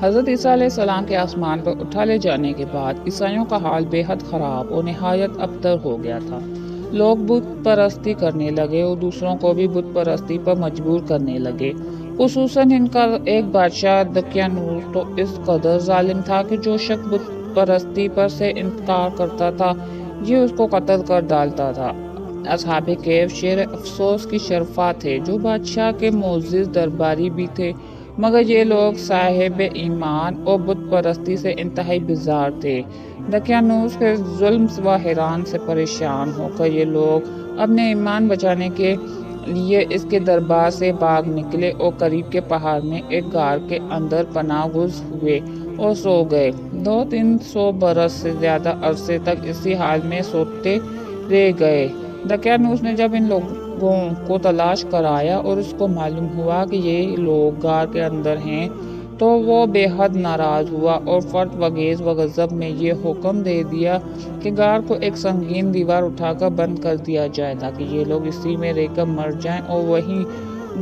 حضرت عیسیٰ علیہ السلام کے آسمان پر اٹھا لے جانے کے بعد عیسائیوں کا حال بے حد خراب اور نہایت ابتر ہو گیا تھا۔ لوگ بت پرستی کرنے لگے اور دوسروں کو بھی بت پرستی پر مجبور کرنے لگے۔ خصوصاً ان کا ایک بادشاہ دقیانوس تو اس قدر ظالم تھا کہ جو شخص بت پرستی پر سے انکار کرتا تھا یہ اس کو قتل کر ڈالتا تھا۔ اصحاب کہف شیر افسوس کی شرفا تھے جو بادشاہ کے معزز درباری بھی تھے، مگر یہ لوگ صاحب ایمان اور بت پرستی سے انتہائی بیزار تھے۔ دقیانوس کے ظلم و حیران سے پریشان ہو کر یہ لوگ اپنے ایمان بچانے کے لیے اس کے دربار سے بھاگ نکلے اور قریب کے پہاڑ میں ایک غار کے اندر پناہ گزر ہوئے اور سو گئے۔ 200-300 برس سے زیادہ عرصے تک اسی حال میں سوتے رہ گئے۔ دقیانوس نے جب ان لوگوں کو تلاش کرایا اور اس کو معلوم ہوا کہ یہ لوگ غار کے اندر ہیں تو وہ بے حد ناراض ہوا اور فرط وگیز و غضب میں یہ حکم دے دیا کہ غار کو ایک سنگین دیوار اٹھا کر بند کر دیا جائے تاکہ یہ لوگ اسی میں رہ کر مر جائیں اور وہی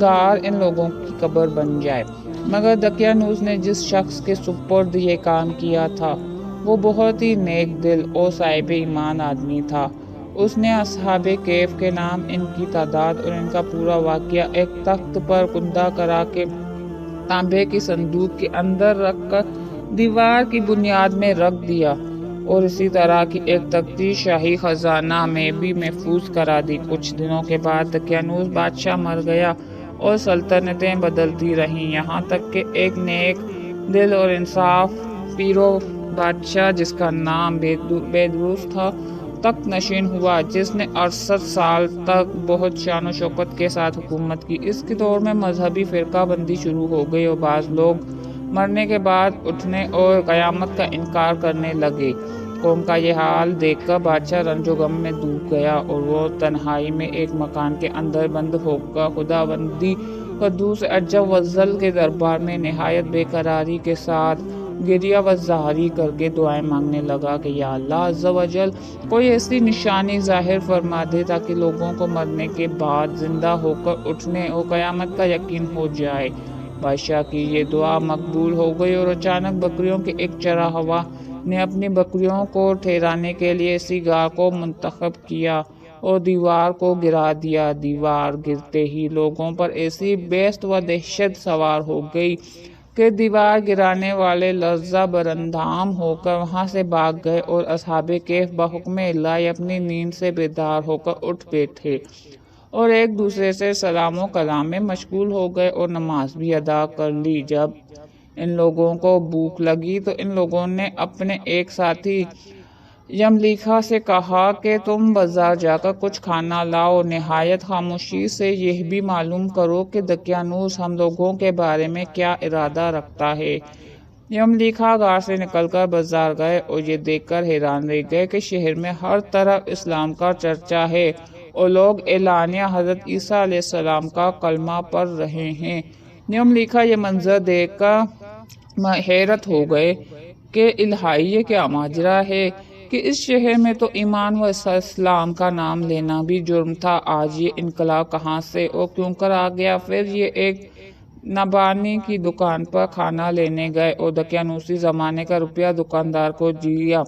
غار ان لوگوں کی قبر بن جائے۔ مگر دقیانوس نے جس شخص کے سپرد یہ کام کیا تھا وہ بہت ہی نیک دل اور صاحب ایمان آدمی تھا۔ اس نے اصحاب کہف کے نام، ان کی تعداد اور ان کا پورا واقعہ ایک تخت پر کندہ کرا کے تانبے کی صندوق کے اندر رکھ کر دیوار کی بنیاد میں رکھ دیا اور اسی طرح کی ایک تختی شاہی خزانہ میں بھی محفوظ کرا دی۔ کچھ دنوں کے بعد دقیانوس بادشاہ مر گیا اور سلطنتیں بدلتی رہیں، یہاں تک کہ ایک نیک دل اور انصاف پیرو بادشاہ جس کا نام بیدروس تھا تخت نشین ہوا، جس نے 68 سال تک بہت شان و شوکت کے ساتھ حکومت کی۔ اس کے دور میں مذہبی فرقہ بندی شروع ہو گئی اور بعض لوگ مرنے کے بعد اٹھنے اور قیامت کا انکار کرنے لگے۔ قوم کا یہ حال دیکھ کر بادشاہ رنج و غم میں ڈوب گیا اور وہ تنہائی میں ایک مکان کے اندر بند ہو کر خداوندی قدوس اجل و ذل کے دربار میں نہایت بے قراری کے ساتھ گریہ و زاری کر کے دعائیں مانگنے لگا کہ یا اللہ عز و جل کوئی ایسی نشانی ظاہر فرما دے تاکہ لوگوں کو مرنے کے بعد زندہ ہو کر اٹھنے اور قیامت کا یقین ہو جائے۔ بادشاہ کی یہ دعا مقبول ہو گئی اور اچانک بکریوں کے ایک چراہوا نے اپنی بکریوں کو ٹھہرانے کے لیے اسی غار کو منتخب کیا اور دیوار کو گرا دیا۔ دیوار گرتے ہی لوگوں پر ایسی بیست و دہشت سوار ہو گئی کہ دیوار گرانے والے لرزہ براندام ہو کر وہاں سے بھاگ گئے اور اصحاب کہف بحکم الہی اپنی نیند سے بیدار ہو کر اٹھ بیٹھے اور ایک دوسرے سے سلام و کلام میں مشغول ہو گئے اور نماز بھی ادا کر لی۔ جب ان لوگوں کو بھوک لگی تو ان لوگوں نے اپنے ایک ساتھی یملیکھا سے کہا کہ تم بازار جا کر کچھ کھانا لاؤ، نہایت خاموشی سے یہ بھی معلوم کرو کہ دقیانوس ہم لوگوں کے بارے میں کیا ارادہ رکھتا ہے۔ یملیکھا غار سے نکل کر بازار گئے اور یہ دیکھ کر حیران رہ گئے کہ شہر میں ہر طرف اسلام کا چرچا ہے اور لوگ اعلانیہ حضرت عیسیٰ علیہ السلام کا کلمہ پڑھ رہے ہیں۔ یملیکھا یہ منظر دیکھ کر حیرت ہو گئے کہ الہی یہ کیا ماجرا ہے کہ اس شہر میں تو ایمان و اسلام کا نام لینا بھی جرم تھا، آج یہ انقلاب کہاں سے اور کیوں کر آ گیا۔ پھر یہ ایک نبانی کی دکان پر کھانا لینے گئے اور دقیانوسی زمانے کا روپیہ دکاندار کو دیا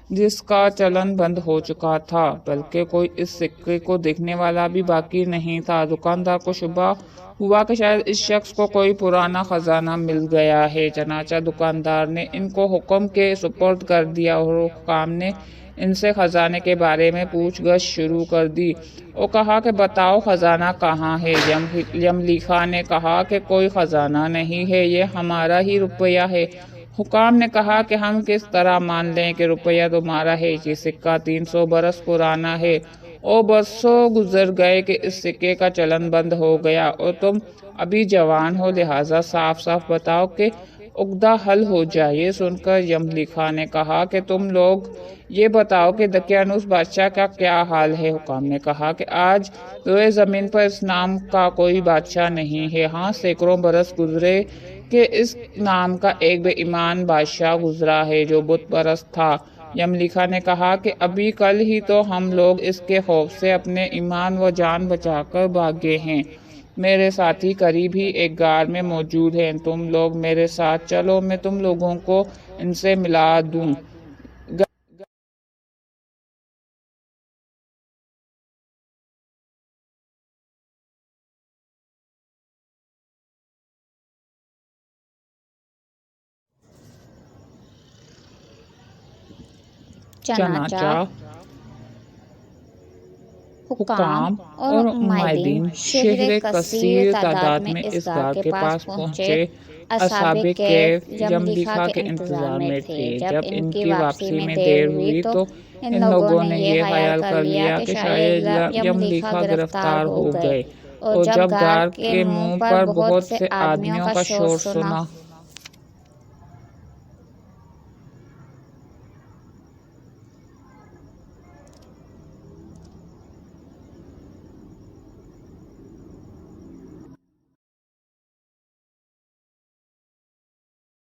جس کا چلن بند ہو چکا تھا، بلکہ کوئی اس سکے کو دیکھنے والا بھی باقی نہیں تھا۔ دکاندار کو شبہ ہوا کہ شاید اس شخص کو کوئی پرانا خزانہ مل گیا ہے، چنانچہ دکاندار نے ان کو حکم کے سپرد کر دیا اور حکام نے ان سے خزانے کے بارے میں پوچھ گچھ شروع کر دی اور کہا کہ بتاؤ خزانہ کہاں ہے۔ یملیکھا نے کہا کہ کوئی خزانہ نہیں ہے، یہ ہمارا ہی روپیہ ہے۔ حکام نے کہا کہ ہم کس طرح مان لیں کہ روپیہ تمہارا ہے، یہ سکہ 300 برس پرانا ہے اور برسوں گزر گئے کہ اس سکے کا چلن بند ہو گیا اور تم ابھی جوان ہو، لہٰذا صاف صاف بتاؤ کہ عقدہ حل ہو جائے۔ یہ سن کر یملیکھا نے کہا کہ تم لوگ یہ بتاؤ کہ دقیانوس بادشاہ کا کیا حال ہے۔ حکام نے کہا کہ آج روئے زمین پر اس نام کا کوئی بادشاہ نہیں ہے، ہاں سینکڑوں برس گزرے کہ اس نام کا ایک بے ایمان بادشاہ گزرا ہے جو بت پرست تھا۔ یملیکھا نے کہا کہ ابھی کل ہی تو ہم لوگ اس کے خوف سے اپنے ایمان و جان بچا کر بھاگے ہیں۔ میرے ساتھی قریب ہی ایک غار میں موجود ہیں، تم لوگ میرے ساتھ چلو، میں تم لوگوں کو ان سے ملا دوں۔ چنانچہ حکام اور اور معاہدین معاہدین شہر شہر کثیر کثیر تعداد میں میں اس اس غار غار کے کے پاس پاس پہنچے۔ پہنچے۔ اصحاب اصحاب کہف کہف جملیخا جملیخا کے کے انتظار میں تھے۔ جب جب ان کی واپسی میں دیر دیر ہوئی تو ان ان لوگوں نے یہ خیال خیال کر لیا کہ شاید جملیخا گرفتار ہو گئے، اور جب غار کے منہ پر بہت سے آدمیوں کا شور سنا